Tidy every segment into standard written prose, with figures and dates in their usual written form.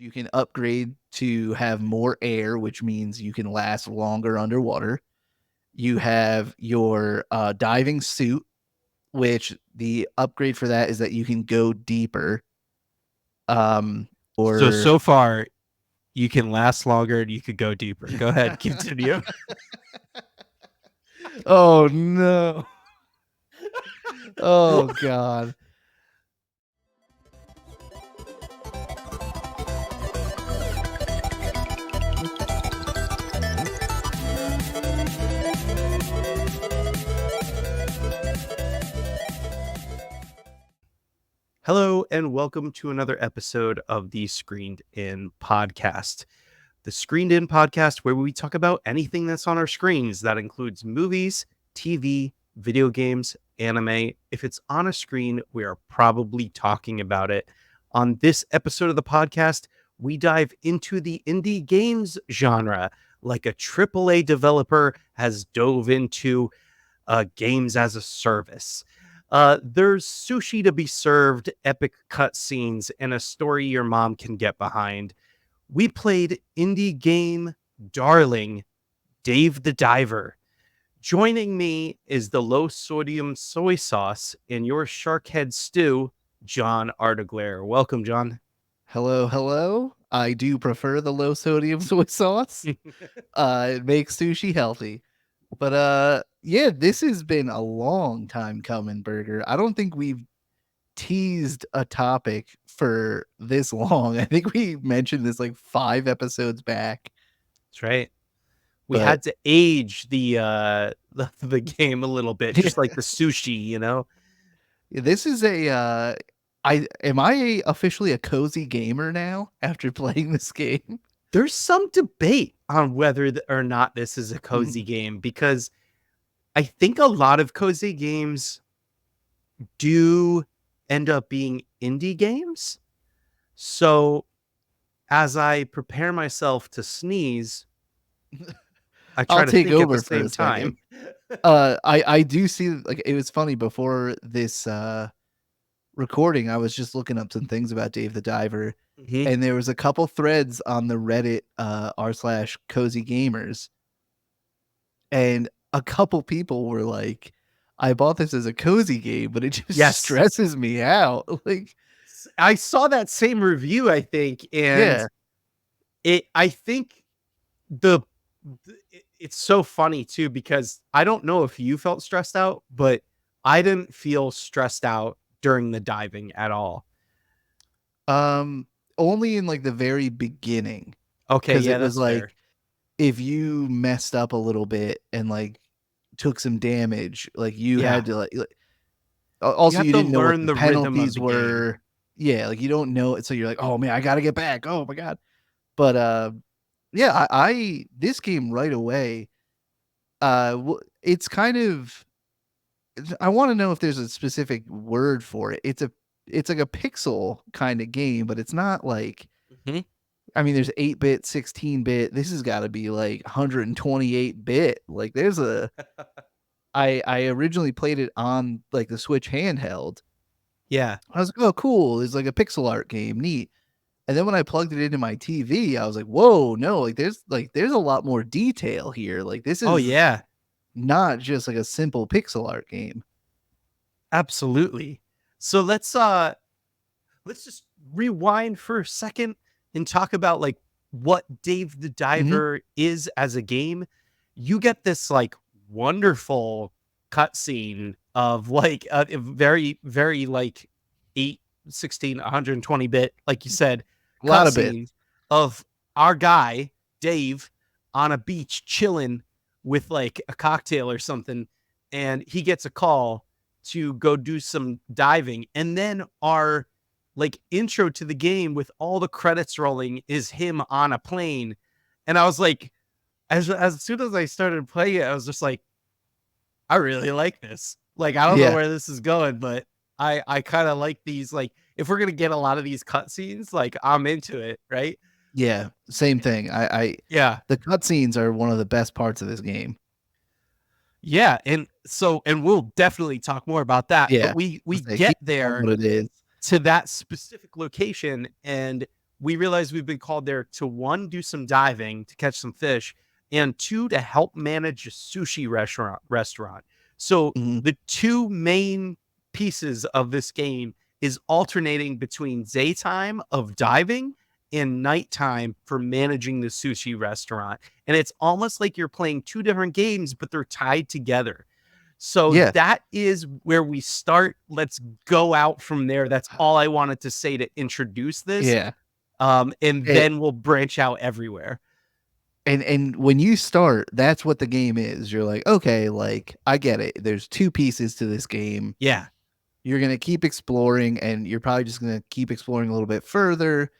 You can upgrade to have more air, which means you can last longer underwater. You have your diving suit, which the upgrade for that is that you can go deeper. Or So far, you can last longer and you could go deeper. Go ahead, continue. oh no. Oh god. Hello, and welcome to another episode of the Screened In podcast. The Screened In podcast, where we talk about anything that's on our screens. That includes movies, TV, video games, anime. If it's on a screen, we are probably talking about it. On this episode of the podcast, we dive into the indie games genre, like a AAA developer has dove into games as a service. There's sushi to be served, epic cutscenes, and a story your mom can get behind. We played indie game darling, Dave the Diver. Joining me is the low sodium soy sauce in your shark head stew, John Arteglair. Welcome, John. Hello. I do prefer the low sodium soy sauce. It makes sushi healthy. But yeah, this has been a long time coming, Burger. I don't think we've teased a topic for this long. I think we mentioned this like 5 episodes back. That's right. We But had to age the game a little bit, just like the sushi, you know. this is a I officially a cozy gamer now after playing this game? There's some debate on whether or not this is a cozy Mhm. game, because I think a lot of cozy games do end up being indie games. So as I prepare myself to sneeze, I try I'll to take think at the over for a same second. time. I do see, like, it was funny before this recording, I was just looking up some things about Dave the Diver, Mhm. and there was a couple threads on the Reddit r/cozy gamers, and a couple people were like, I bought this as a cozy game, but it just Yes. stresses me out. Like, I saw that same review, I think, and yeah. I think the it's so funny too, because I don't know if you felt stressed out, but I didn't feel stressed out during the diving at all. Um, Only in like the very beginning, Okay, because yeah, it was that's like fair. if you messed up a little bit and like took some damage, like you Yeah, had to you also have you to didn't know what learn the the rhythm of penalties the game. were. Yeah, like you don't know it, so you're like, oh man, I gotta get back. Oh my god. But yeah, I this game right away. It's kind of. I want to know if there's a specific word for it. It's like a pixel kind of game, but it's not like. Mhm. I mean, there's 8-bit, 16-bit. This has got to be like 128-bit. Like, there's a. I originally played it on like the Switch handheld. Yeah. I was like, oh, cool. It's like a pixel art game, neat. And then when I plugged it into my TV, I was like, whoa, no, like there's a lot more detail here. Like, this Oh is yeah, not just like a simple pixel art game. absolutely. So let's just rewind for a second and talk about like what Dave the Hmm. Diver is as a game. You get this like wonderful cutscene of like a very, very like 8, 16, 120-bit, like you said, A lot of bits. cutscene of our guy, Dave, on a beach chilling with like a cocktail or something. And he gets a call to go do some diving. And then our like intro to the game with all the credits rolling is him on a plane. And I was like, as soon as I started playing it, I was just like, I really like this. Like, I don't know Yeah. where this is going, but I kind of like these. Like, if we're gonna get a lot of these cutscenes, like I'm into it, right? Yeah. Same thing. Yeah, The cutscenes are one of the best parts of this game. yeah, and we'll definitely talk more about that. But Yeah. we Let's say get keep on there what it is. to that specific location, and we realized we've been called there to, one, do some diving to catch some fish, and two, to help manage a sushi restaurant. So Mhm. the two main pieces of this game is alternating between daytime of diving and nighttime for managing the sushi restaurant. And it's almost like you're playing two different games, but they're tied together. So Yeah. that is where we start. Let's go out from there. That's all I wanted to say to introduce this. Yeah. And It, then we'll branch out everywhere. and when you start, that's what the game is. You're like, okay, like I get it. There's two pieces to this game. Yeah. You're gonna keep exploring, and you're probably just gonna keep exploring a little bit further,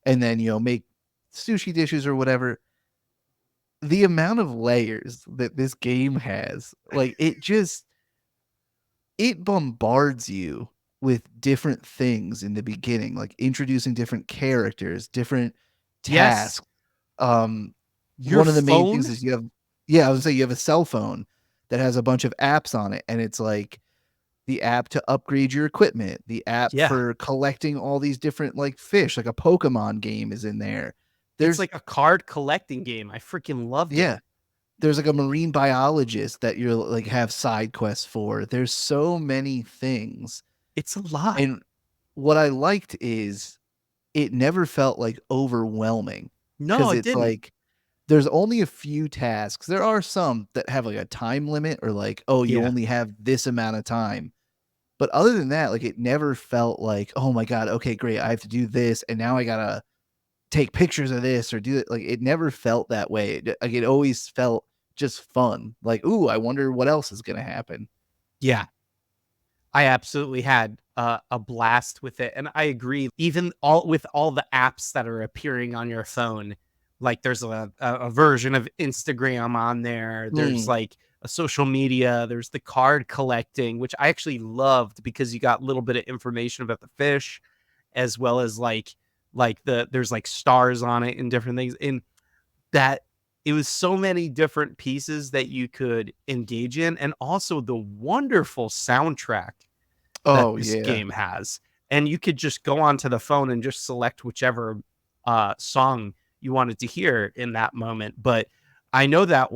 and then make sushi dishes or whatever. The amount of layers that this game has, like it bombards you with different things in the beginning, like introducing different characters, different Yes. tasks. Um, Your one of the main things phone. is you have, yeah, I would say you have a cell phone that has a bunch of apps on it, and it's like the app to upgrade your equipment, the app Yeah. for collecting all these different like fish, like a Pokemon game is in there. It's There's like a card collecting game. I freaking loved it. yeah, there's like a marine biologist that you're like have side quests for. There's so many things. It's a lot. And what I liked is it never felt like overwhelming No, because it it's didn't. like there's only a few tasks. There are some that have like a time limit or like, oh, you Yeah. only have this amount of time. But other than that, like it never felt like, oh my God, okay, great. I have to do this. And now I gotta take pictures of this or do it. Like it never felt that way. Like it always felt just fun. Like, ooh, I wonder what else is gonna happen. Yeah. I absolutely had a blast with it, and I agree. Even all the apps that are appearing on your phone, like there's a version of Instagram on there. There's Hmm. like a social media. There's the card collecting, which I actually loved because you got a little bit of information about the fish, as well as there's like stars on it and different things. And that it was so many different pieces that you could engage in, and also the wonderful soundtrack that Oh this yeah. game has. And you could just go onto the phone and just select whichever song you wanted to hear in that moment. But I know that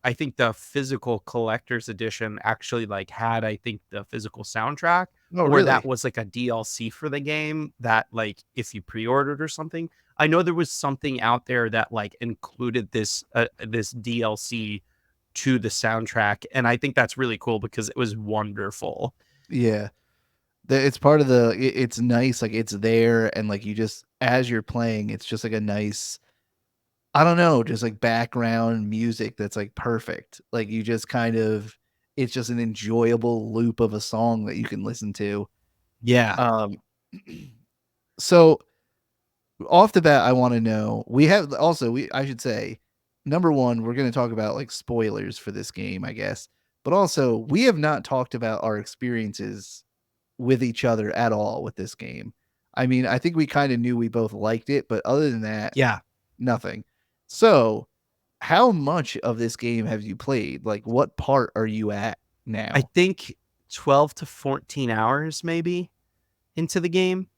I think the physical collector's edition actually like had, I think, the physical soundtrack, Oh or that really? was like a DLC for the game that like if you pre-ordered or something. I know there was something out there that like included this DLC to the soundtrack, and I think that's really cool because it was wonderful. Yeah. It's part of the it's nice, like, it's there, and, like, you just as you're playing, it's just, like, a nice I don't know, just, like, background music that's, like, perfect. Like, you just kind of it's just an enjoyable loop of a song that you can listen to. Yeah. Um, so, off the bat, I wanna know we have also, we I should say, number 1, we're gonna talk about, like, spoilers for this game, I guess, but also, we have not talked about our experiences with each other at all with this game. I mean, I think we kinda knew we both liked it, but other than that, Yeah. nothing. So, how much of this game have you played? Like, what part are you at I now? think 12 to 14 hours maybe into the game.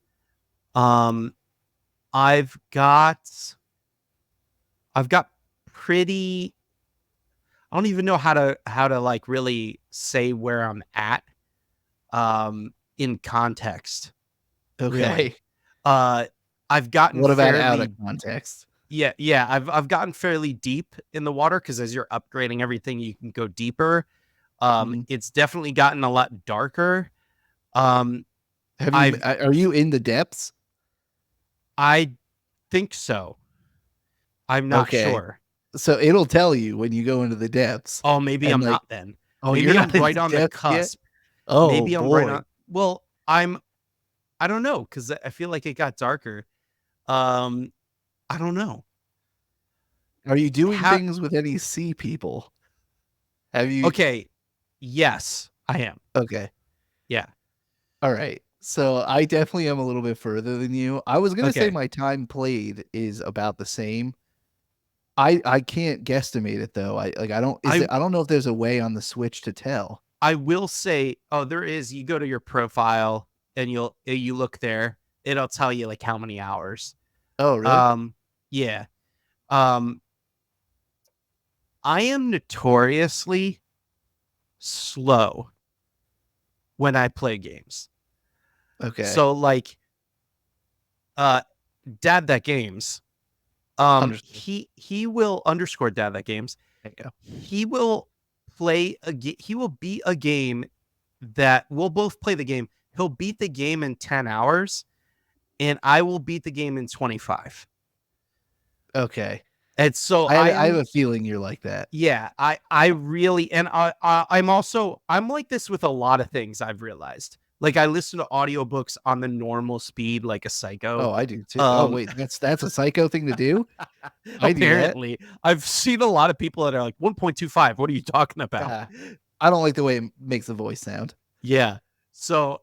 Um, I've got I've got pretty I don't even know how to like really say where I'm at in context, Okay. really. Uh I've gotten What about out of fairly context? yeah, I've gotten fairly deep in the water because as you're upgrading everything, you can go deeper. Mhm. It's definitely gotten a lot darker. Um, Have you I've are you in the depths? I think so. I'm not Okay. sure. So, it'll tell you when you go into the depths, Oh, maybe and, I'm like not then. oh, you're Maybe I'm not in right the on the depths yet? cusp. Oh, Maybe I'm right boy. on well, I don't know because I feel like it got darker. Um, I don't know. Are you doing How things with any sea people? Have you okay. Yes, I am. okay. Yeah. Alright. So, I definitely am a little bit further than you. I was gonna say Okay. my time played is about the same. I can't guesstimate it though. I I don't know if there's a way on the Switch to tell. I will say, oh, there is. You go to your profile and you look there. It'll tell you like how many hours. Oh, really? Um, yeah. Um, I am notoriously slow when I play games. Okay. So like uh Dad That Games, Understood. he will underscore Dad That Games. There you go. He will he will beat a game that we'll both play the game. He'll beat the game in 10 hours and I will beat the game in 25. Okay. And so I have a feeling you're like that. yeah, I really, and I'm also, I'm like this with a lot of things I've realized. Like I listen to audiobooks on the normal speed like a psycho. Oh, I do too. Oh, Um wait, that's a psycho thing to do? I do that. apparently I've seen a lot of people that are like 1.25. What are you talking about? Ah, I don't like the way it makes the voice sound. Yeah. So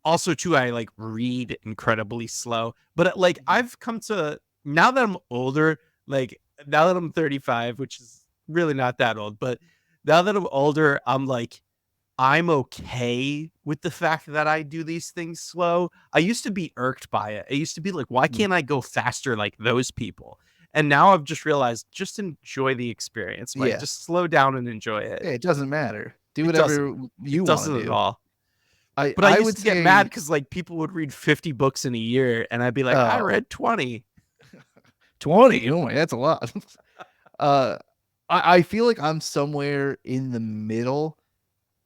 also too, I like read incredibly slow, but like Mhm. I've come to, now that I'm older, like now that I'm 35, which is really not that old, but now that I'm older, I'm like, I'm okay with the fact that I do these things slow. I used to be irked by it. I used to be like, why Mm. can't I go faster like those people? And now I've just realized, just enjoy the experience, like Yeah. just slow down and enjoy it. Yeah, it doesn't matter. Do It doesn't. whatever It you wanna doesn't at do. all. I But I I used would to get mad say, because like people would read 50 books in a year and I'd be like, I oh, read 20. 20. Oh my, that's a lot. Uh, I feel like I'm somewhere in the middle.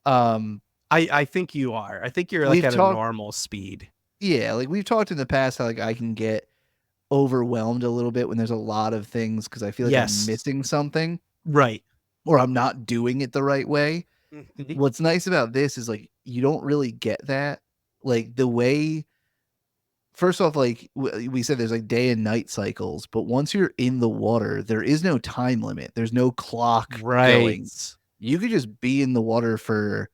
Um, I think you are. I think you're like we've at a talked normal speed. yeah, like, we've talked in the past how, like, I can get overwhelmed a little bit when there's a lot of things because I feel like I'm Yes. missing something Right. or I'm not doing it the right way. Mhm. What's nice about this is, like, you don't really get that. Like, the way first off, like, we said there's, like, day and night cycles, but once you're in the water, there is no time limit. There's no clock Right. going. You could just be in the water for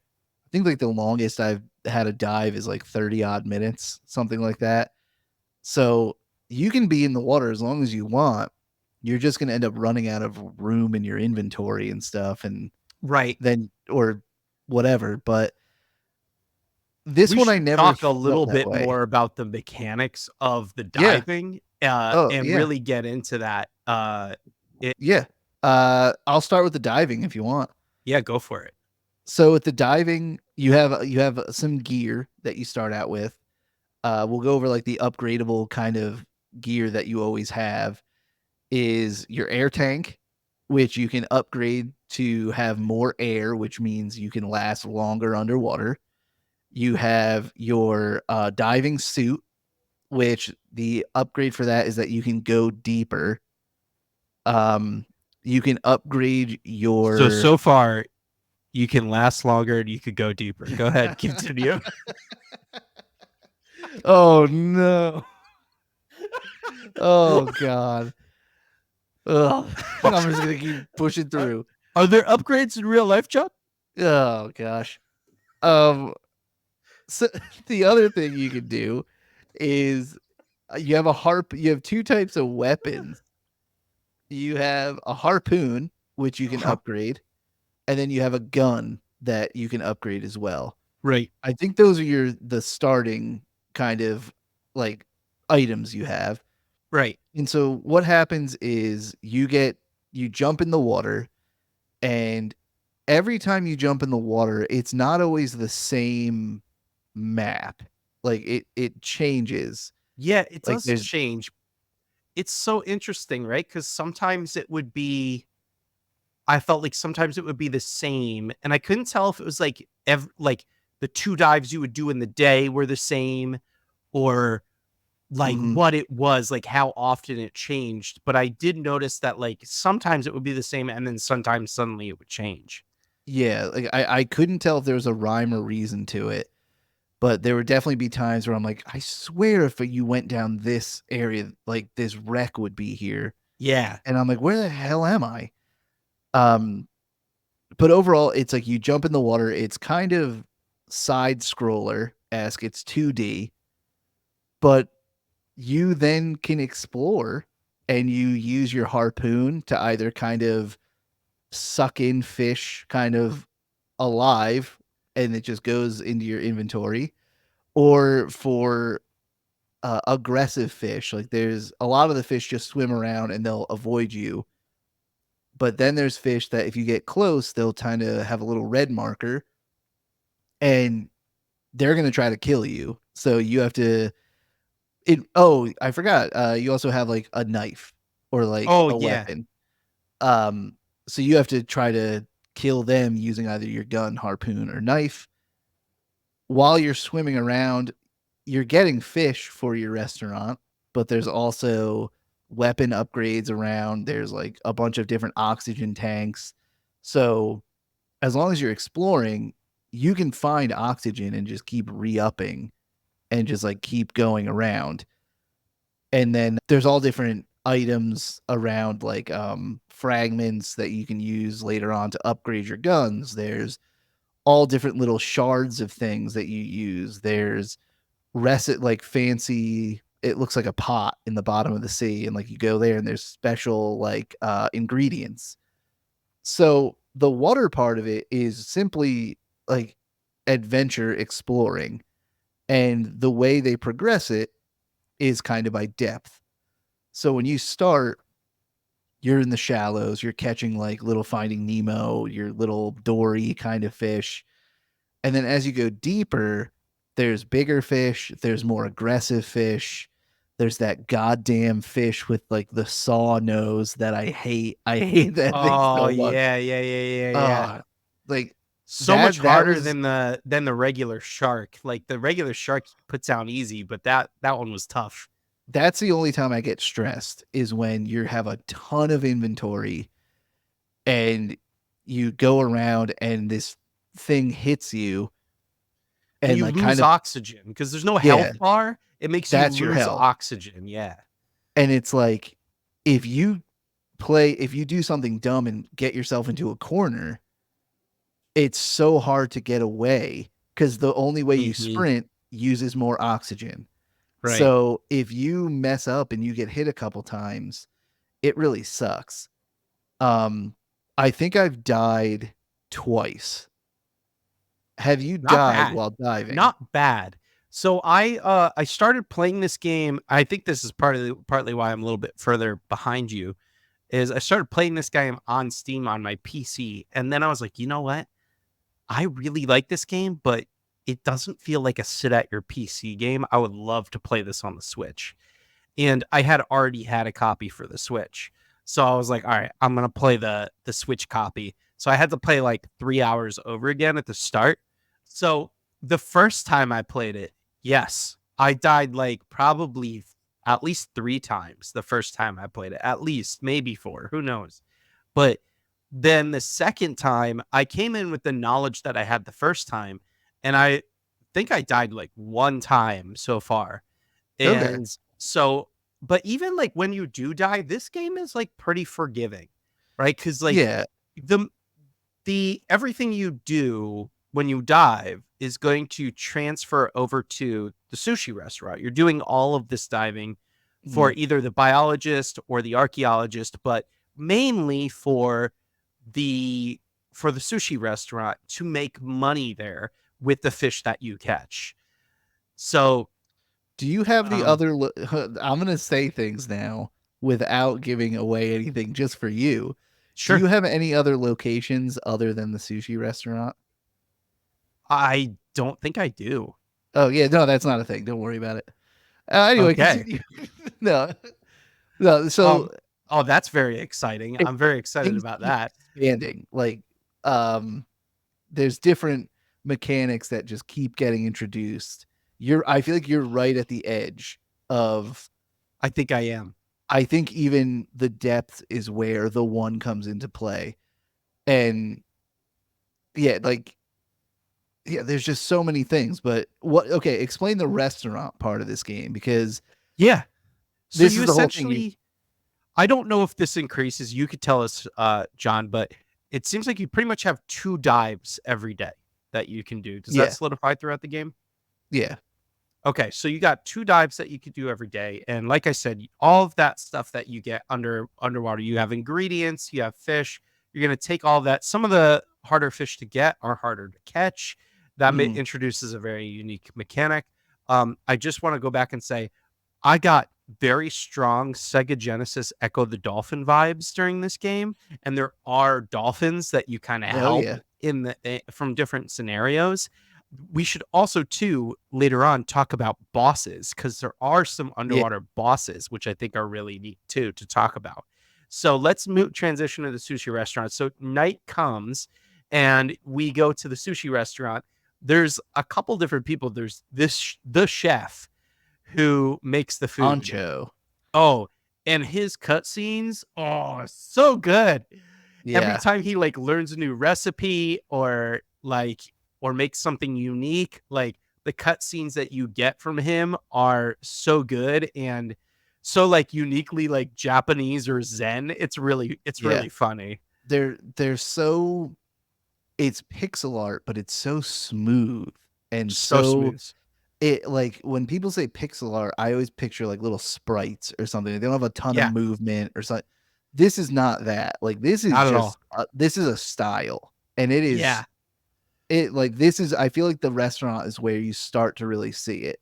I think, like, the longest I've had a dive is, like, 30 odd minutes, something like that. So, you can be in the water as long as you want. You're just gonna end up running out of room in your inventory and stuff, and Right. then or whatever, but this We one I should never talk a felt little that bit way. more about the mechanics of the Yeah. diving, Oh, and yeah. really get into that. Yeah. I'll start with the diving if you want. Yeah, go for it. So, with the diving, you have some gear that you start out with. We'll go over, like, the upgradable kind of gear that you always have is your air tank, which you can upgrade to have more air, which means you can last longer underwater. You have your, diving suit, which the upgrade for that is that you can go deeper. Um, you can upgrade So your so far you can last longer and you could go deeper. Go ahead, continue. Oh, no. Oh, god. Ugh. I'm just gonna keep pushing Are through. are there upgrades in real life, Chuck? Oh, gosh. Um, so the other thing you can do is, you have 2 types of weapons. You have a harpoon, which you can Huh. upgrade, and then you have a gun that you can upgrade as well. Right. I think those are the starting kind of, like, items you have. Right. And so what happens is you jump in the water, and every time you jump in the water, it's not always the same map. Like, it changes. Yeah, it Like, does there's change. It's so interesting, right? Because sometimes it would be, I felt like sometimes it would be the same, and I couldn't tell if it was like like the 2 dives you would do in the day were the same, or like mhm. what it was, like how often it changed. But I did notice that like sometimes it would be the same and then sometimes suddenly it would change. Yeah, like, I couldn't tell if there was a rhyme or reason to it, but there would definitely be times where I'm like, "I swear if you went down this area, like, this wreck would be here." Yeah. And I'm like, "Where the hell am I?" Um, but overall, it's like you jump in the water, it's kind of side scroller-esque, it's 2D, but you then can explore, and you use your harpoon to either kind of suck in fish kind of alive, and it just goes into your inventory, or for aggressive fish. Like there's a lot of the fish just swim around and they'll avoid you. But then there's fish that if you get close, they'll kind of have a little red marker and they're going to try to kill you. So you have to I forgot. You also have like a knife or like Oh a yeah. weapon. Um so you have to try to kill them using either your gun, harpoon, or knife. While you're swimming around, you're getting fish for your restaurant, but there's also weapon upgrades around. There's like a bunch of different oxygen tanks. So as long as you're exploring, you can find oxygen and just keep re-upping and just like keep going around. And then there's all different items around like fragments that you can use later on to upgrade your guns. There's all different little shards of things that you use. There's like fancy, it looks like a pot in the bottom of the sea, and like you go there and there's special like ingredients. So the water part of it is simply like adventure exploring, and the way they progress it is kind of by depth. So when you start, you're in the shallows, you're catching like little Finding Nemo, your little Dory kind of fish. And then as you go deeper, there's bigger fish, there's more aggressive fish. There's that goddamn fish with like the saw nose that I hate. I hate that thing Oh so much. yeah, yeah, yeah, yeah, yeah. Ah, like So much that harder was than the regular shark. Like the regular shark puts down easy, but that one was tough. that's the only time I get stressed is when you have a ton of inventory and you go around and this thing hits you And and you like lose kind of oxygen because there's no yeah, health bar. It makes you that's your lose health. oxygen. Yeah. And it's like if if you do something dumb and get yourself into a corner, it's so hard to get away because the only way you Hmm. sprint uses more oxygen. Right. So if you mess up and you get hit a couple times, it really sucks. Um, I think I've died twice. Have you Not died bad. while diving? Not bad. So I started playing this game. I think this is partly why I'm a little bit further behind you. Is I started playing this game on Steam on my PC, and then I was like, you know what? I really like this game, but it doesn't feel like a sit at your PC game. I would love to play this on the Switch. And I had already had a copy for the Switch. So I was like, all right, I'm gonna play the Switch copy. So I had to play like 3 hours over again at the start. So the first time I played it, yes, I died like probably at least 3 times the first time I played it. At least, maybe four, who knows. But then the second time, I came in with the knowledge that I had the first time, and I think I died like one time so far. Okay. And so, but even like when you do die, this game is like pretty forgiving, right? Because like Yeah. the everything you do when you dive is going to transfer over to the sushi restaurant. You're doing all of this diving for Mm. either the biologist or the archaeologist, but mainly the the sushi restaurant to make money there with the fish that you catch. So, Do you have the um, other I'm gonna say things now without giving away anything just for you. Do you sure, have any other locations other than the sushi restaurant? I don't think I do. Oh, yeah, no, that's not a thing, don't worry about it. Anyway, Okay. continue. No. No, so Um, oh, that's very exciting. it I'm very excited things about keep that. expanding, like, um, there's different mechanics that just keep getting introduced. I feel like you're right at the edge of I think I am. I think even the depth is where the one comes into play, and, yeah, like yeah, there's just so many things, but okay, explain the restaurant part of this game because Yeah. So this you is the whole thing. essentially, I don't know if this increases. You could tell us, John, but it seems like you pretty much have 2 dives every day that you can do. Does that Yeah, solidify throughout the game? yeah. Okay, so you got 2 dives that you could do every day, and like I said, all of that stuff that you get underwater, you have ingredients, you have fish. You're gonna take all of that. Some of the harder fish to get are harder to catch. That Mhm. introduces a very unique mechanic. I just want to go back and say I got very strong Sega Genesis Echo the Dolphin vibes during this game, and there are dolphins that you kind of Oh help yeah. in the from different scenarios. We should also too later on talk about bosses, because there are some Yeah. underwater bosses which I think are really neat too to talk about. So let's move transition to the sushi restaurant. So night comes and we go to the sushi restaurant. There's a couple different people. There's the chef who makes the food. Ancho. Oh, and his cutscenes, oh, so good. Every Yeah. time he like learns a new recipe or makes something unique, like the cutscenes that you get from him are so good and so like uniquely like Japanese or Zen. It's really Yeah. funny. They're so, it's pixel art, but it's so smooth and So so, smooth. it like when people say pixel art, I always picture like little sprites or something. They don't have a ton of Yeah, movement or something. This is not that. Like this is not at all. just this is a style, and it is Yeah. it like this is. I feel like the restaurant is where you start to really see it.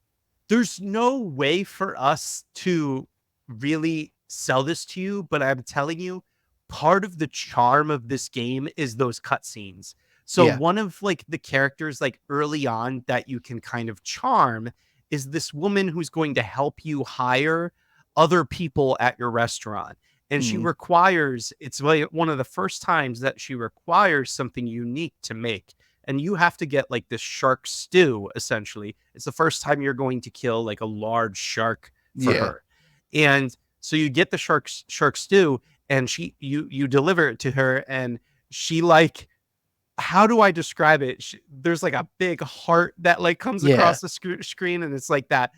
There's no way for us to really sell this to you, but I'm telling you, part of the charm of this game is those cutscenes. So Yeah. one of like the characters like early on that you can kind of charm is this woman who's going to help you hire other people at your restaurant. And she Mm, requires, it's like one of the first times that she requires something unique to make, and you have to get like this shark stew essentially. It's the first time you're going to kill like a large shark for yeah. her. And so you get the shark stew and you deliver it to her and she like, how do I describe it? There's like a big heart that like comes Yeah. across the screen and it's like She's that.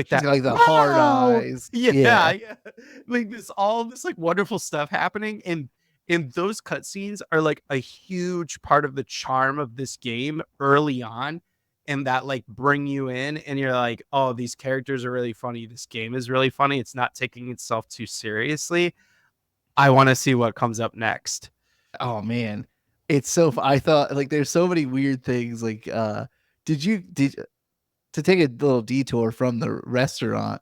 got like the hard Wow. eyes. Yeah, Yeah. yeah. Like all this like wonderful stuff happening. And those cutscenes are like a huge part of the charm of this game early on. And that like bring you in and you're like, oh, these characters are really funny. This game is really funny. It's not taking itself too seriously. I want to see what comes up next. Oh man. It's so I thought like there's so many weird things like did to take a little detour from the restaurant,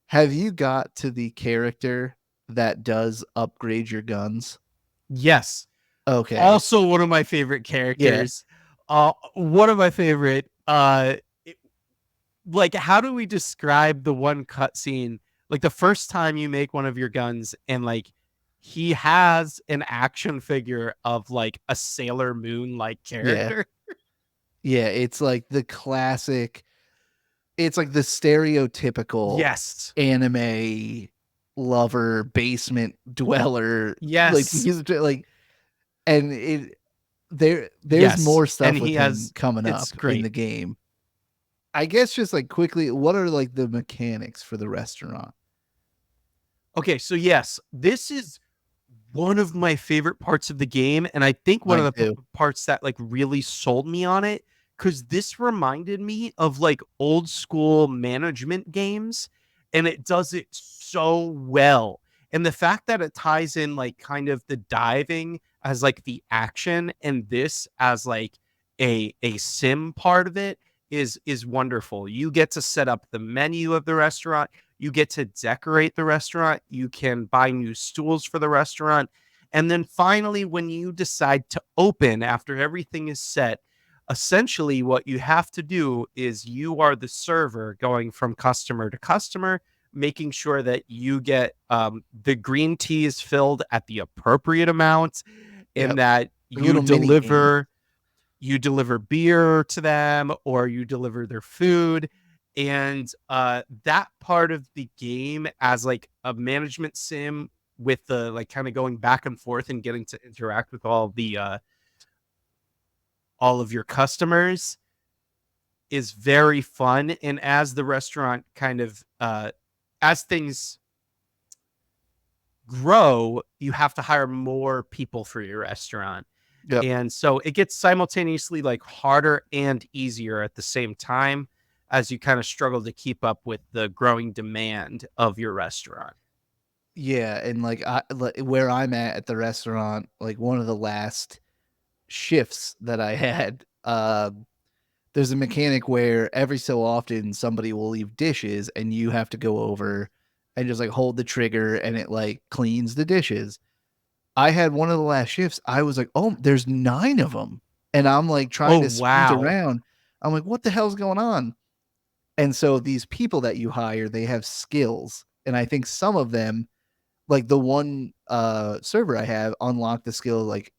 have you got to the character that does upgrade your guns? Yes. Okay. Also one of my favorite Yeah. characters. One of my favorite like how do we describe the one cutscene like the first time you make one of your guns and like he has an action figure of like a Sailor Moon like Yeah. character. Yeah, it's like the classic, it's like the stereotypical Yes. anime lover, basement dweller, like Yes. he's like, and there's Yes. more And stuff with he him has coming it's up in great. the game. I guess just like quickly, what are like the mechanics for the restaurant? Okay, so yes, this is one of my favorite parts of the game and I think one of Mine the too. parts that like really sold me on it cuz this reminded me of like old school management games and it does it so well. And the fact that it ties in like kind of the diving as like the action and this as like a sim part of it is wonderful. You get to set up the menu of the restaurant, you get to decorate the restaurant, you can buy new stools for the restaurant, and then finally, when you decide to open after everything is set, essentially what you have to do is you are the server going from customer to customer, making sure that you get the green teas filled at the appropriate amount and Yep. that Like little mini game. you deliver beer to them or you deliver their food. And that part of the game as like a management sim with the like kind of going back and forth and getting to interact with all of your customers is very fun. And as the restaurant kind of as things grow, you have to hire more people for your restaurant. Yep. And so it gets simultaneously like harder and easier at the same time as you kind of struggle to keep up with the growing demand of your restaurant. Yeah, and like where I'm at the restaurant, like one of the last shifts that I had, there's a mechanic where every so often somebody will leave dishes and you have to go over and just like hold the trigger and it like cleans the dishes. I had one of the last shifts. I was like, "Oh, there's 9 of them." And I'm like trying Oh, to sprint wow. around. I'm like, "What the hell's going on?" And so these people that you hire, they have skills. And I think some of them, like the one server I have, unlock the skill like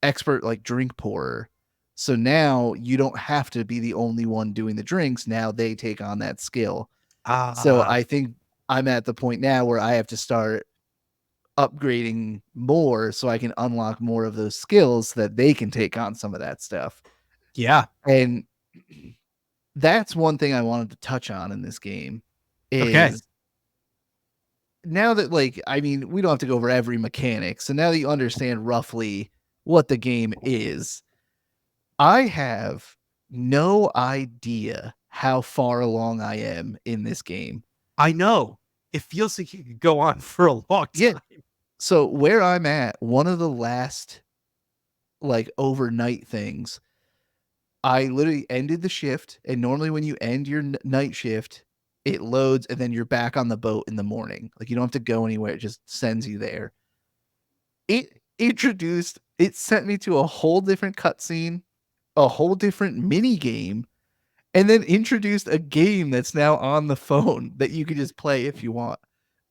expert like drink pourer. So now you don't have to be the only one doing the drinks. Now they take on that skill. So Ah, I think I'm at the point now where I have to start upgrading more so I can unlock more of those skills so that they can take on some of that stuff. yeah. And that's one thing I wanted to touch on in this game Okay. is now that like I mean, we don't have to go over every mechanic. So now that you understand roughly what the game is, I have no idea how far along I am in this game. I know. It feels like you could go on for a long Yeah. time. So where I'm at, one of the last like overnight things, I literally ended the shift. And normally when you end your night shift, it loads and then you're back on the boat in the morning. Like you don't have to go anywhere. It just sends you there. It sent me to a whole different cutscene, a whole different mini game, and then introduced a game that's now on the phone that you can just play if you want.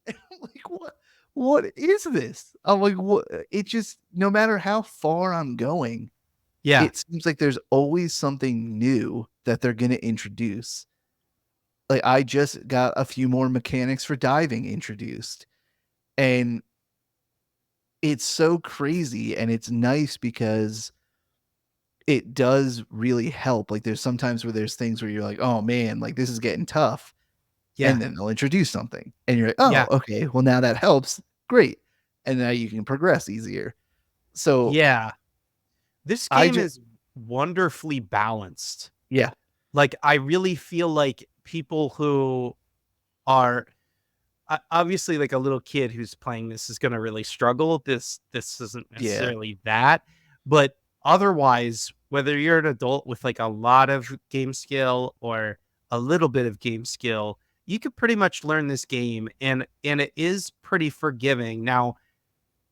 And I'm like, what is this? I'm like, what it just no matter how far I'm going, Yeah. it seems like there's always something new that they're gonna introduce. Like I just got a few more mechanics for diving introduced. And it's so crazy and it's nice because it does really help. Like there's sometimes where there's things where you're like, "Oh man, like this is getting tough." Yeah. And then they'll introduce something and you're like, "Oh, Yeah. okay. Well, now that helps. Great." And now you can progress easier. So, Yeah. This I game just is wonderfully balanced. yeah. Like, I really feel like people who are obviously, like, a little kid who's playing this is gonna really struggle. This isn't Yeah. necessarily that, but otherwise, whether you're an adult with, like, a lot of game skill or a little bit of game skill, you could pretty much learn this game, and it is pretty forgiving. Now,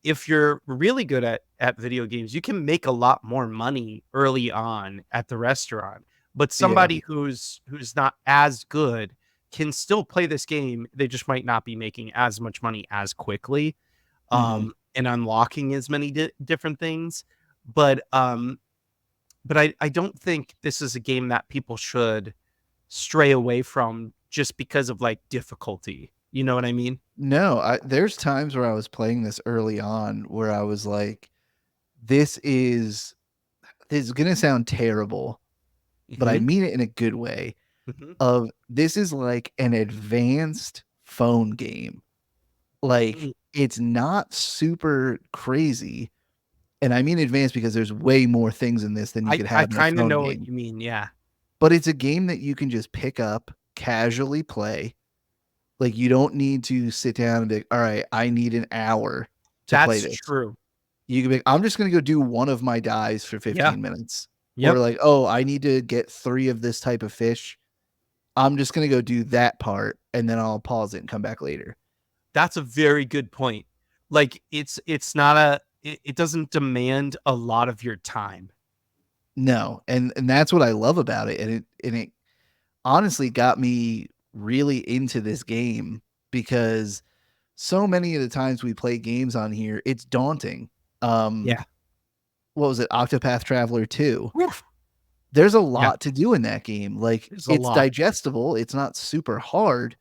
if you're really good at video games, you can make a lot more money early on at the restaurant. But Yeah. somebody who's not as good can still play this game. They just might not be making as much money as quickly, Mhm. and unlocking as many different things. But I don't think this is a game that people should stray away from just because of like difficulty. You know what I mean? No, there's times where I was playing this early on where I was like, this is gonna sound terrible, but I Hmm. mean it in a good way. Hmm. Of this is like an advanced phone game. Like it's not super crazy. And I mean advanced because there's way more things in this than you could I have in a kind of phone know what game. you mean. Yeah. But it's a game that you can just pick up, casually play. Like you don't need to sit down and be like, all right, I need an hour to play That's this. true. You can be like, I'm just gonna go do one of my dives for Yeah. 15 minutes. Or Yep. like, oh, I need to get 3 of this type of fish. I'm just gonna go do that part and then I'll pause it and come back later. That's a very good point. Like it's not a it doesn't demand a lot of your time. No, and that's what I love about it, and it honestly got me really into this game because so many of the times we play games on here, it's daunting. Um, Yeah. what was it? Octopath Traveler 2. Woof. There's a Yeah. lot to do in that game. Like There's a it's lot. digestible, it's not super hard,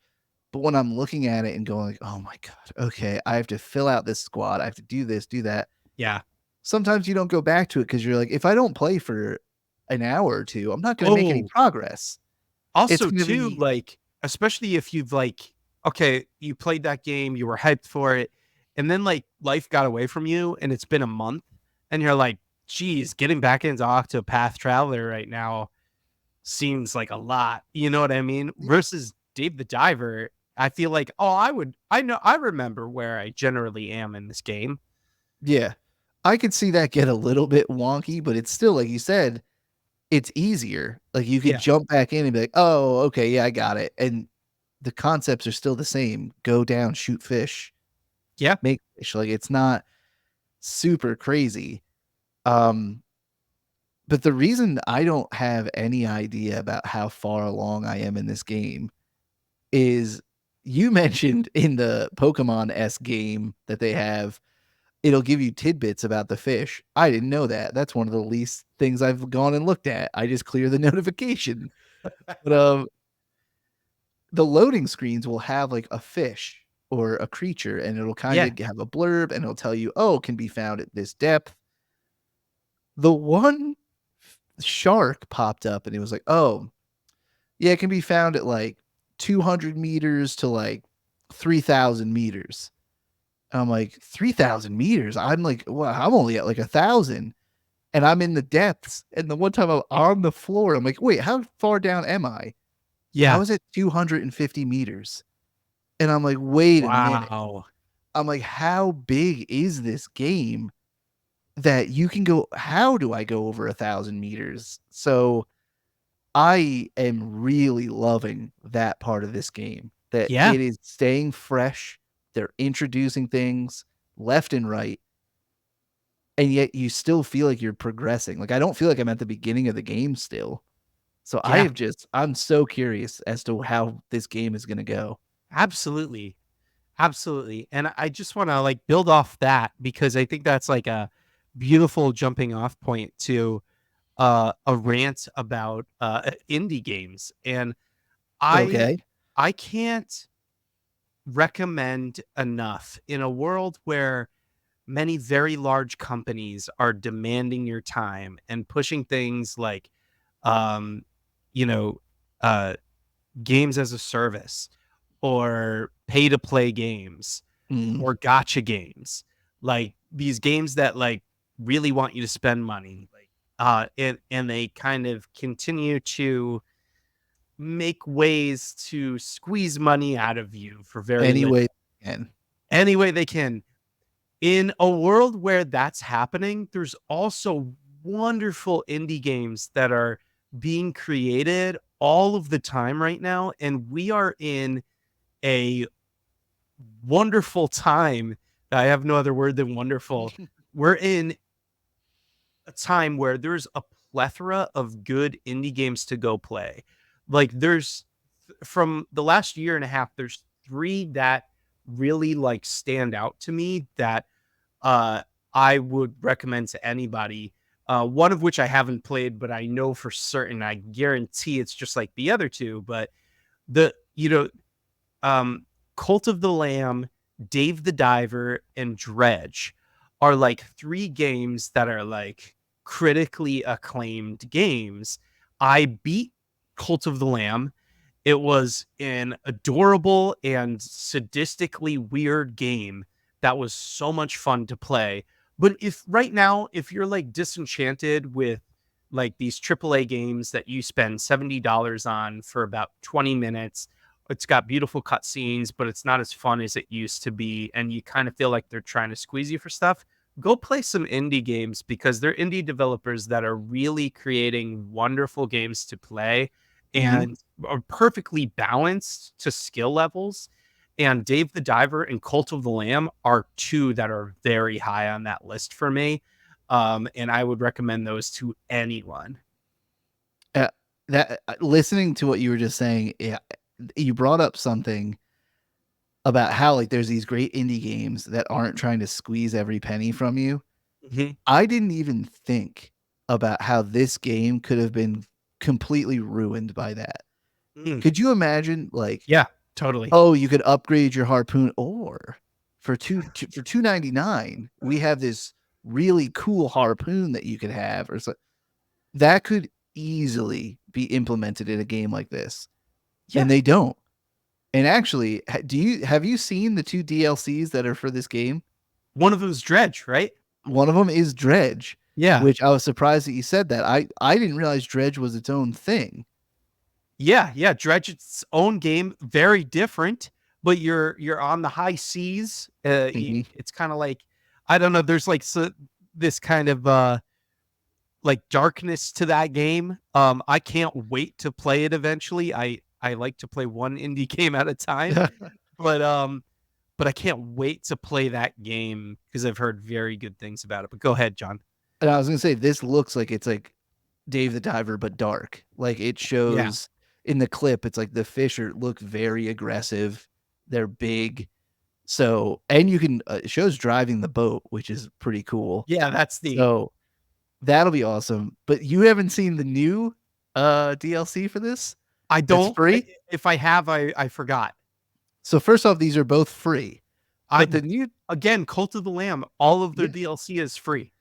but when I'm looking at it and going like, "Oh my god, okay, I have to fill out this squad, I have to do this, do that." Yeah. Sometimes you don't go back to it because you're like, if I don't play for an hour or 2, I'm not gonna make any Oh, progress. It's also gonna too, be like, especially if you've like okay, you played that game, you were hyped for it, and then like life got away from you and it's been a month and you're like, geez, getting back into Octopath Traveler right now seems like a lot. You know what I mean? Versus Dave the Diver, I feel like, oh, I remember where I generally am in this game. yeah. I could see that get a little bit wonky, but it's still, like you said, it's easier. Like, you could Yeah. jump back in and be like, "Oh, okay, yeah, I got it," and the concepts are still the same. Go down, shoot fish, Yeah. make fish, like, it's not super crazy. Um, but the reason I don't have any idea about how far along I am in this game is you mentioned in the Pokemon-esque game that they have, it'll give you tidbits about the fish. I didn't know that. That's one of the least things I've gone and looked at. I just clear the notification. But, the loading screens will have, like, a fish or a creature, and it'll kinda Yeah. have a blurb, and it'll tell you, "Oh, can be found at this depth." The one shark popped up, and it was like, "Oh, yeah, it can be found at, like, 200 meters to, like, 3,000 meters." I'm like, "3,000 meters?" I'm like, "Well, I'm only at, like, 1,000." And I'm in the depths, and the one time I'm on the floor, I'm like, "Wait, how far down am I?" I Yeah. was at 250 meters, and I'm like, "Wait a minute." Wow. I'm like, "How big is this game that you can go how do I go over 1,000 meters?" So, I am really loving that part of this game, that Yeah. it is staying fresh, they're introducing things left and right, and yet you still feel like you're progressing. Like, I don't feel like I'm at the beginning of the game still. So Yeah. I'm so curious as to how this game is gonna go. Absolutely. Absolutely. And I just want to like build off that because I think that's like a beautiful jumping off point to a rant about indie games. And I Okay. I can't recommend enough in a world where many very large companies are demanding your time and pushing things like um you know uh games as a service or pay to play games Mhm. or gotcha games, like these games that like really want you to spend money, like and they kind of continue to make ways to squeeze money out of you for very Any way little you can. any way they can. In a world where that's happening, there's also wonderful indie games that are being created all of the time right now, and we are in a wonderful time. I have no other word than wonderful. We're in a time where there's a plethora of good indie games to go play. Like there's from the last year and a half, there's 3 that really like stand out to me that uh, I would recommend to anybody. One of which I haven't played, but I know for certain, I guarantee it's just like the other 2. But the, um, Cult of the Lamb, Dave the Diver, and Dredge are like 3 games that are like critically acclaimed games. I beat Cult of the Lamb. It was an adorable and sadistically weird game that was so much fun to play. But if right now, if you're like disenchanted with like these AAA games that you spend $70 on for about 20 minutes, it's got beautiful cutscenes, but it's not as fun as it used to be. And you kind of feel like they're trying to squeeze you for stuff. Go play some indie games because they're indie developers that are really creating wonderful games to play Mhm. and are perfectly balanced to skill levels. And Dave the Diver and Cult of the Lamb are 2 that are very high on that list for me. And I would recommend those to anyone. Uh, listening to what you were just saying, yeah, you brought up something about how, like, there's these great indie games that aren't trying to squeeze every penny from you. Mhm. I didn't even think about how this game could have been completely ruined by that. Mm. Could you imagine, like, Yeah, totally. oh, you could upgrade your harpoon, or for 2.99, we have this really cool harpoon that you could have, or so that could easily be implemented in a game like this, Yeah. and they don't. And actually, have you seen the 2 DLCs that are for this game? One of them's Dredge, right? One of them is Dredge, Yeah. which I was surprised that you said that. I didn't realize Dredge was its own thing. Yeah, yeah, Dredge its own game, very different, but you're on the high seas. Mhm. It's kind of like I don't know. There's like this kind of darkness to that game. I can't wait to play it eventually. I like to play one indie game at a time, but I can't wait to play that game because I've heard very good things about it. But go ahead, John. And I was gonna say this looks like it's like Dave the Diver but dark. Like it Yeah. shows in the clip, it's like the fish look very aggressive. They're big. So and you can it shows driving the boat, which is pretty cool. Yeah, that's neat. So that'll be awesome. But you haven't seen the new DLC for this? I That's don't. free? If I have, I forgot. So first off, these are both free. I But the new again, Cult of the Lamb. All of their yeah, DLC is free.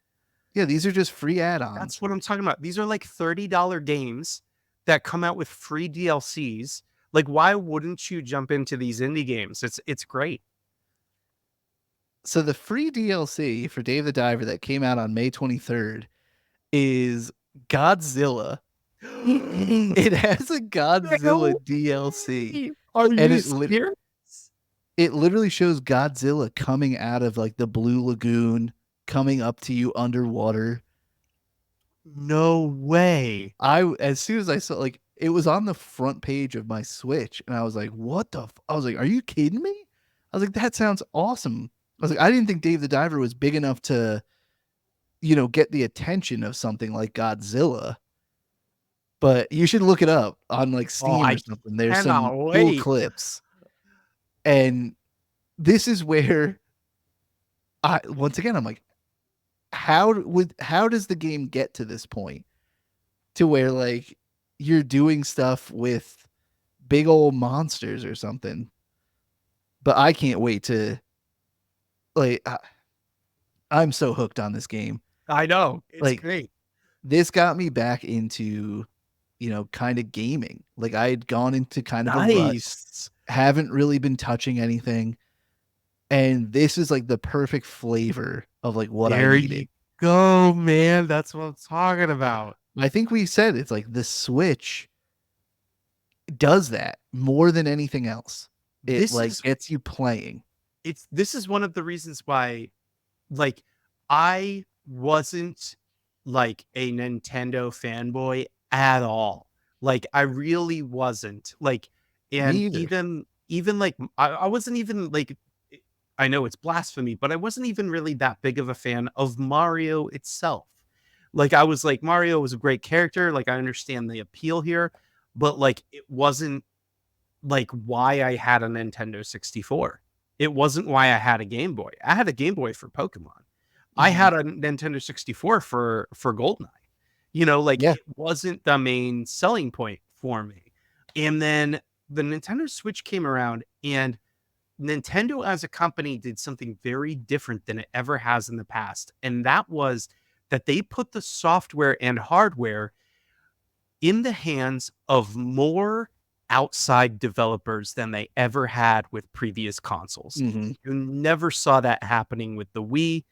yeah, these are just free That's add-ons. what I'm talking about. These are like $30 games that come out with free DLCs. Like, why wouldn't you jump into these indie games? It's great. So the free DLC for Dave the Diver that came out on May 23rd is Godzilla. It has a Godzilla No DLC, way. Are and you serious? it literally shows Godzilla coming out of like the Blue Lagoon, coming up to you underwater. No way. As soon as I saw like it was on the front page of my Switch, and I was like, "What the?" I was like, "Are you kidding me?" I was like, "That sounds awesome." I was like, "I didn't think Dave the Diver was big enough to, get the attention of something like Godzilla." But you should look it up on like Oh, Steam or I something. There's some cannot cool wait. clips, and this is where I once again I'm like, how does the game get to this point to where like you're doing stuff with big old monsters or something? But I can't wait to like I'm so hooked on this game. I know. It's Like great. this got me back into kind of gaming. Like I had gone into kind of a rut, Nice. haven't really been touching anything, and this is like the perfect flavor of like what I There needed. you go, man. That's what I'm talking about. I think we said it's like the Switch does that more than anything else. It This like is gets you playing. this is one of the reasons why, like, I wasn't like a Nintendo fanboy at all. Like, I really wasn't. Like, Me and either. even like I wasn't even like, I know it's blasphemy, but I wasn't even really that big of a fan of Mario itself. Like, I was like, Mario was a great character. Like, I understand the appeal here, but like, it wasn't like why I had a Nintendo 64. It wasn't why I had a Game Boy. I had a Game Boy for Pokemon. I Mhm. had a Nintendo 64 for GoldenEye. Like, Yeah. it wasn't the main selling point for me. And then the Nintendo Switch came around, and Nintendo as a company did something very different than it ever has in the past. And that was that they put the software and hardware in the hands of more outside developers than they ever had with previous consoles. Mhm. You never saw that happening with the Wii.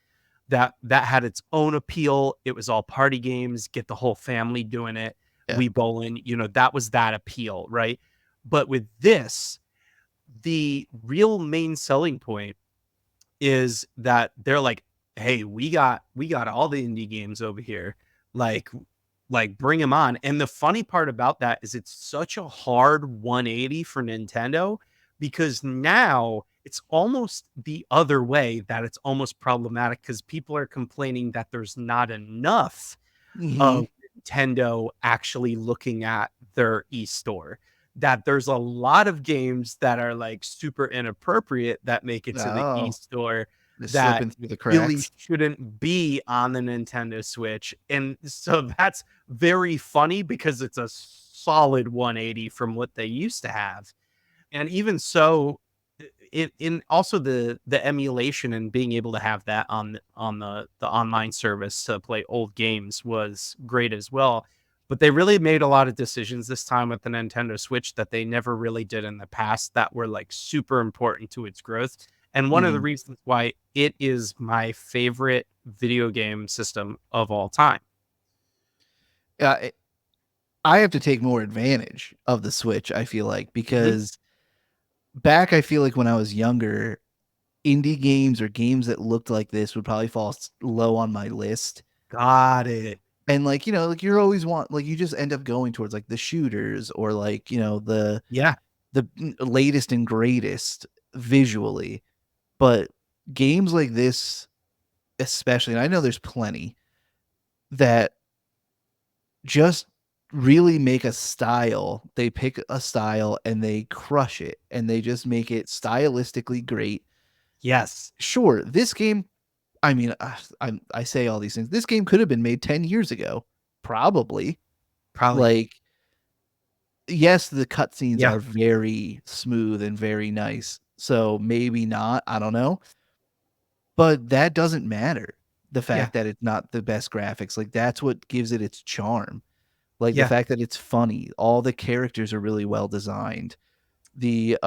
That had its own appeal. It was all party games, get the whole family doing it. Yeah. Wii bowling, that was that appeal, right? But with this, the real main selling point is that they're like, "Hey, we got all the indie games over here. Like bring them on." And the funny part about that is it's such a hard 180 for Nintendo, because now it's almost the other way, that it's almost problematic because people are complaining that there's not enough Mhm. of Nintendo actually looking at their e-store. That there's a lot of games that are like super inappropriate that make it to the Oh, e-store just that slipping through the really cracks. shouldn't be on the Nintendo Switch. And so that's very funny because it's a solid 180 from what they used to have. And even so, in also the emulation and being able to have that on the online service to play old games was great as well. But they really made a lot of decisions this time with the Nintendo Switch that they never really did in the past that were like super important to its growth. And one of the Mhm. reasons why it is my favorite video game system of all time. Yeah, I have to take more advantage of the Switch, I feel like, Mhm. because back I feel like when I was younger, indie games or games that looked like this would probably fall low on my list. Got it. And like, like you're always like you just end up going towards like the shooters or like, Yeah. the latest and greatest visually. But games like this, especially, and I know there's plenty that just really make a style. They pick a style and they crush it and they just make it stylistically great. Yes. Sure, this game, I mean, I say all these things. This game could have been made 10 years ago, probably. Probably. Like, yes, the cutscenes Yeah. are very smooth and very nice. So maybe not, I don't know. But that doesn't matter. The Yeah. fact that it's not the best graphics, like that's what gives it its charm. Like the Yeah. fact that it's funny, all the characters are really well designed. The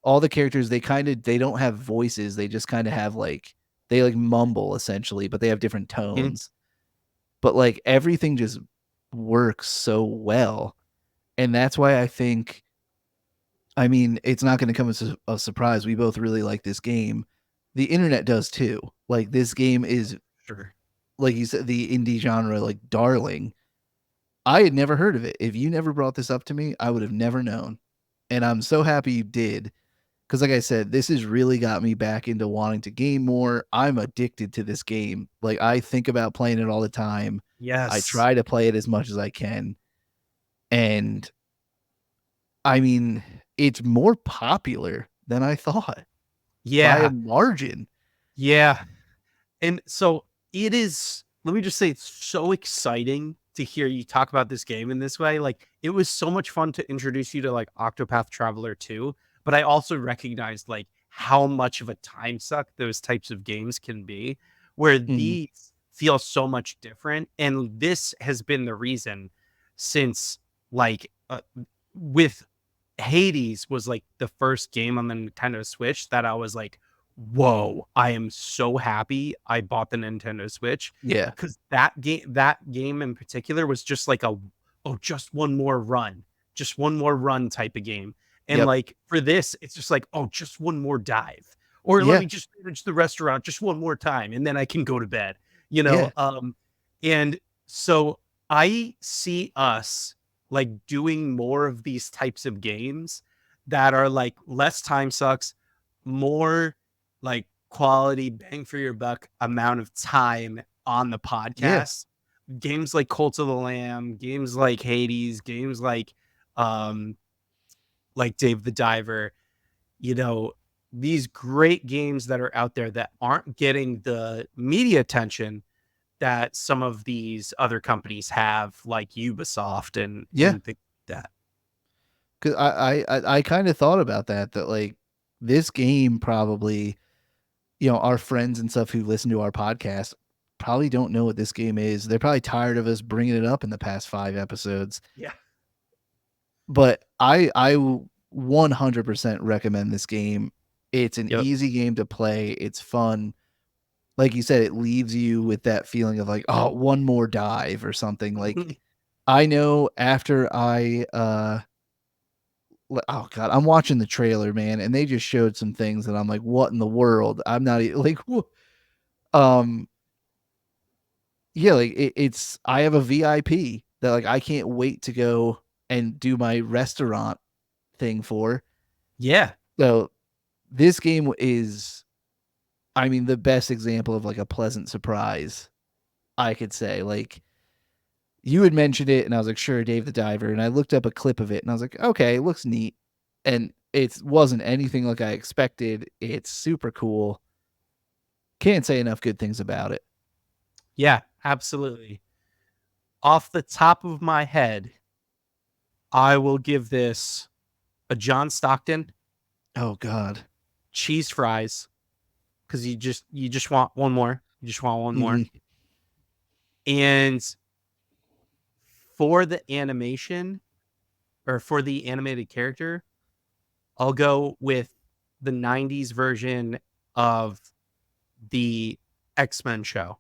all the characters they don't have voices, they just kind of have like they like mumble essentially, but they have different Mhm. tones. But like everything just works so well. And that's why I think I mean, it's not going to come as a surprise. We both really like this game. The internet does too. Like this game is Sure. like you said the indie genre like darling. I had never heard of it. If you never brought this up to me, I would have never known. And I'm so happy you did. Because, like I said, this has really got me back into wanting to game more. I'm addicted to this game. Like, I think about playing it all the time. I Yes. try to play it as much as I can. And I mean, it's more popular than I thought by a Yeah. margin. Yeah. And so it is, let me just say, it's so exciting to hear you talk about this game in this way. Like, it was so much fun to introduce you to like Octopath Traveler 2, but I also recognized like how much of a time suck those types of games can be, where Mhm. these feel so much different. And this has been the reason since like with Hades was like the first game on the Nintendo Switch that I was like, whoa, I am so happy I bought the Nintendo Switch Yeah. because that game in particular was just like oh, just one more run, just one more run type of game. And Yep. like for this, it's just like, oh, just one more dive. Or let Yeah. me just manage the restaurant just one more time and then I can go to bed, you Yeah. know? And so I see us like doing more of these types of games that are like less time sucks, more like quality bang for your buck amount of time on the Yeah. podcast. Games like Cult of the Lamb, games like Hades, games um like Dave the Diver, you know, these great games that are out there that aren't getting the media attention that some of these other companies have, like Ubisoft Yeah. and things like that. Because I kind of thought about that like this game probably, our friends and stuff who listen to our podcast probably don't know what this game is. They're probably tired of us bringing it up in the past 5 episodes. Yeah. But 100% recommend this game. It's an Yep. easy game to play. It's fun. Like you said, it leaves you with that feeling of like, oh, one more dive or something. Like I know after oh god, I'm watching the trailer, man, and they just showed some things that I'm like, what in the world? I'm not like, um, yeah, like it's I have a VIP that like I can't wait to go and do my restaurant thing for. Yeah. So this game is, I mean, the best example of like a pleasant surprise, I could say. Like you had mentioned it, and I was like, sure, Dave the Diver, and I looked up a clip of it, and I was like, okay, it looks neat, and it wasn't anything like I expected. It's super cool. Can't say enough good things about it. Yeah, absolutely. Off the top of my head, I will give this a John Stockton, Oh God. cheese fries, because you just want one more. You just want one more. Mhm. And for the animation or for the animated character, I'll go with the 90s version of the X-Men show.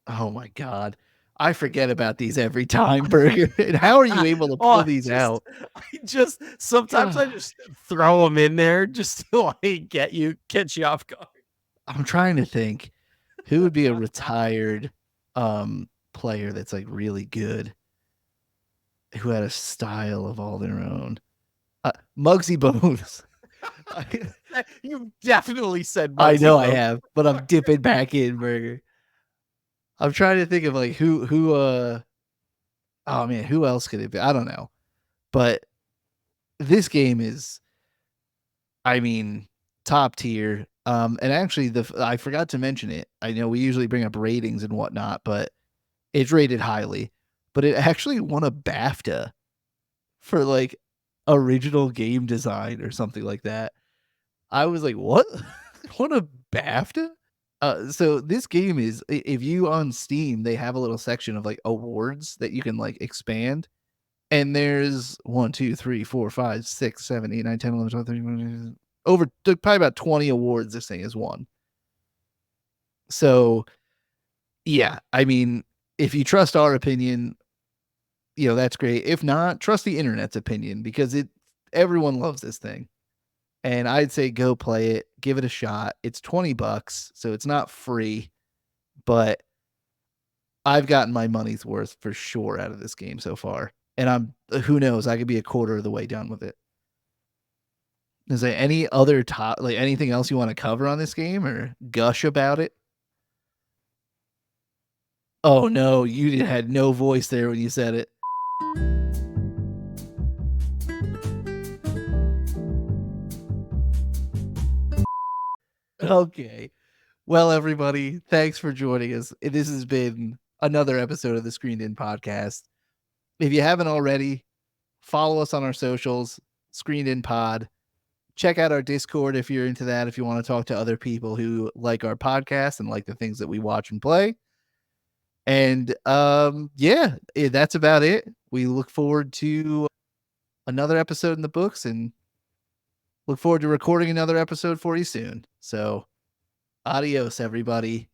Oh my God. I forget about these every time, Burger. And how are you able to Oh, pull these out? I just sometimes I God. just throw them in there just to like catch you off guard. I'm trying to think who would be a retired um player that's like really good who had a style of all their own. Muggsy Bones. You definitely said I Muggsy know I Bogues. have, but I'm dipping back in, Burger. I'm trying to think of like who oh man, who else could it be? I don't know. But this game is, I mean, top tier. And actually I forgot to mention it. I know we usually bring up ratings and whatnot, but it's rated highly. But it actually won a BAFTA for like original game design or something like that. I was like, what? What a BAFTA? So this game is, if you on Steam, they have a little section of like awards that you can like expand. And there's 1, 2, 3, 4, 5, 6, 7, 8, 9, 10, 11, 12, 13, over probably about 20 awards this thing has won. So yeah, I mean, if you trust our opinion, that's great. If not, trust the internet's opinion because everyone loves this thing. And I'd say go play it, give it a shot. It's $20, so it's not free, but I've gotten my money's worth for sure out of this game so far. And who knows, I could be a quarter of the way done with it. Is there any other like anything else you want to cover on this game or gush about it? Oh no, you had no voice there when you said it. Okay. Well, everybody, thanks for joining us. This has been another episode of the Screened In Podcast. If you haven't already, follow us on our socials, Screened In Pod. Check out our Discord if you're into that, if you want to talk to other people who like our podcast and like the things that we watch and play. And that's about it. We look forward to another episode in the books and look forward to recording another episode for you soon. So, adios, everybody.